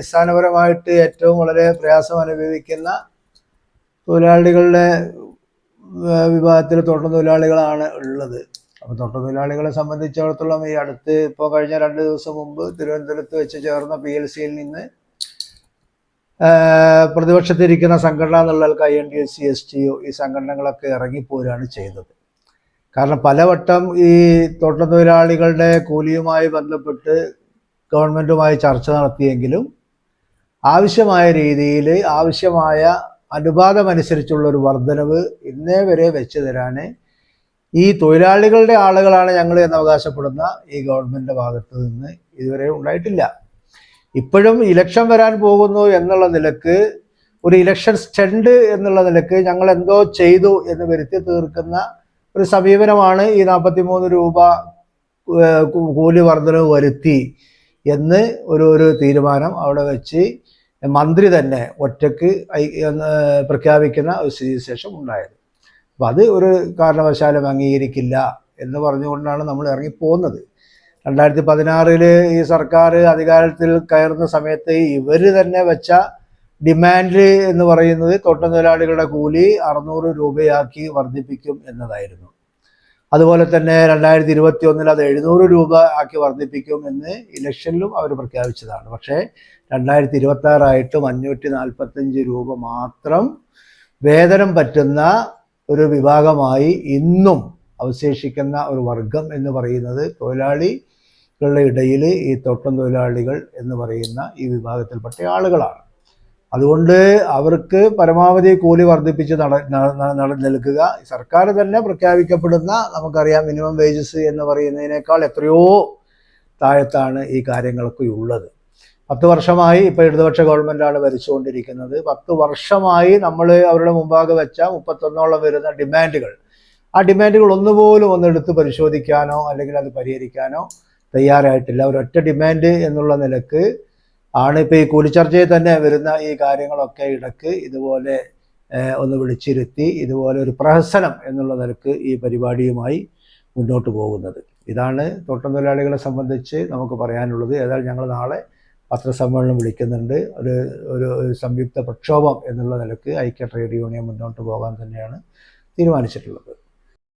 അടിസ്ഥാനപരമായിട്ട് ഏറ്റവും വളരെ പ്രയാസം അനുഭവിക്കുന്ന തൊഴിലാളികളുടെ വിഭാഗത്തിൽ തൊഴിലാളികളാണ് ഉള്ളത്. അപ്പോൾ തൊഴിലാളികളെ സംബന്ധിച്ചിടത്തോളം ഈ അടുത്ത് ഇപ്പോൾ കഴിഞ്ഞ 2 ദിവസം മുമ്പ് തിരുവനന്തപുരത്ത് വെച്ച് ചേർന്ന PLCയിൽ നിന്ന് പ്രതിപക്ഷത്തിരിക്കുന്ന സംഘടന എന്നുള്ള INTUC STU ഈ സംഘടനകളൊക്കെ ഇറങ്ങിപ്പോരാണ് ചെയ്തത്. കാരണം പലവട്ടം ഈ തൊഴിലാളികളുടെ കൂലിയുമായി ബന്ധപ്പെട്ട് ഗവൺമെൻറ്റുമായി ചർച്ച നടത്തിയെങ്കിലും ആവശ്യമായ രീതിയിൽ ആവശ്യമായ അനുപാതമനുസരിച്ചുള്ള ഒരു വർധനവ് ഇന്നേ വരെ വെച്ച് തരാൻ ഈ തൊഴിലാളികളുടെ ആളുകളാണ് ഞങ്ങൾ എന്ന് അവകാശപ്പെടുന്ന ഈ ഗവൺമെൻറ്റിൻ്റെ ഭാഗത്ത് നിന്ന് ഇതുവരെ ഉണ്ടായിട്ടില്ല. ഇപ്പോഴും ഇലക്ഷൻ വരാൻ പോകുന്നു എന്നുള്ള നിലക്ക് ഒരു ഇലക്ഷൻ സ്റ്റണ്ട് എന്നുള്ള നിലക്ക് ഞങ്ങൾ എന്തോ ചെയ്തു എന്ന് വരുത്തി തീർക്കുന്ന ഒരു സമീപനമാണ് ഈ 43 രൂപ കൂലി വർധനവ് വരുത്തി എന്ന് ഒരു തീരുമാനം അവിടെ വെച്ച് മന്ത്രി തന്നെ ഒറ്റക്ക് പ്രഖ്യാപിക്കുന്ന ഒരു സ്ഥിതിവിശേഷം ഉണ്ടായത്. അപ്പം അത് ഒരു കാരണവശാലും അംഗീകരിക്കില്ല എന്ന് പറഞ്ഞുകൊണ്ടാണ് നമ്മൾ ഇറങ്ങിപ്പോകുന്നത്. 2016 ഈ സർക്കാർ അധികാരത്തിൽ കയറുന്ന സമയത്ത് ഇവർ തന്നെ വെച്ച ഡിമാൻഡ് എന്ന് പറയുന്നത് തൊഴിലാളികളുടെ കൂലി 600 രൂപയാക്കി വർദ്ധിപ്പിക്കും എന്നതായിരുന്നു. അതുപോലെ തന്നെ 2021 അത് 700 രൂപ ആക്കി വർദ്ധിപ്പിക്കും എന്ന് ഇലക്ഷനിലും അവർ പ്രഖ്യാപിച്ചതാണ്. പക്ഷേ 2026 ആയിട്ടും 545 രൂപ മാത്രം വേതനം പറ്റുന്ന ഒരു വിഭാഗമായി ഇന്നും അവശേഷിക്കുന്ന ഒരു വർഗം എന്ന് പറയുന്നത് തൊഴിലാളികളുടെ ഇടയിൽ ഈ തൊഴിലാളികൾ എന്ന് പറയുന്ന ഈ വിഭാഗത്തിൽപ്പെട്ട ആളുകളാണ്. അതുകൊണ്ട് അവർക്ക് പരമാവധി കൂലി വർദ്ധിപ്പിച്ച് നൽകുക, സർക്കാർ തന്നെ പ്രഖ്യാപിക്കപ്പെടുന്ന നമുക്കറിയാം മിനിമം വേജസ് എന്ന് പറയുന്നതിനേക്കാൾ എത്രയോ താഴത്താണ് ഈ കാര്യങ്ങളൊക്കെ ഉള്ളത്. 10 വർഷമായി ഇപ്പോൾ ഇടതുപക്ഷ ഗവൺമെൻറ്റാണ് ഭരിച്ചുകൊണ്ടിരിക്കുന്നത്. 10 വർഷമായി നമ്മൾ അവരുടെ മുമ്പാകെ വെച്ച 31ഓളം വരുന്ന ഡിമാൻഡുകൾ, ആ ഡിമാൻഡുകൾ ഒന്നുപോലും ഒന്നെടുത്ത് പരിശോധിക്കാനോ അല്ലെങ്കിൽ അത് പരിഹരിക്കാനോ തയ്യാറായിട്ടില്ല. ഒരൊറ്റ ഡിമാൻഡ് എന്നുള്ള നിലക്ക് ആണ് ഇപ്പോൾ ഈ കൂലിച്ചർച്ചയിൽ തന്നെ വരുന്ന ഈ കാര്യങ്ങളൊക്കെ ഇടയ്ക്ക് ഇതുപോലെ ഒന്ന് വിളിച്ചിരുത്തി ഇതുപോലെ ഒരു പ്രഹസനം എന്നുള്ള നിലക്ക് ഈ പരിപാടിയുമായി മുന്നോട്ട് പോകുന്നത്. ഇതാണ് തൊഴിലാളികളെ സംബന്ധിച്ച് നമുക്ക് പറയാനുള്ളത്. ഏതായാലും ഞങ്ങൾ നാളെ പത്രസമ്മേളനം വിളിക്കുന്നുണ്ട്. ഒരു സംയുക്ത പ്രക്ഷോഭം എന്നുള്ള നിലക്ക് ഐക്യ ട്രേഡ് യൂണിയൻ മുന്നോട്ട് പോകാൻ തന്നെയാണ് തീരുമാനിച്ചിട്ടുള്ളത്.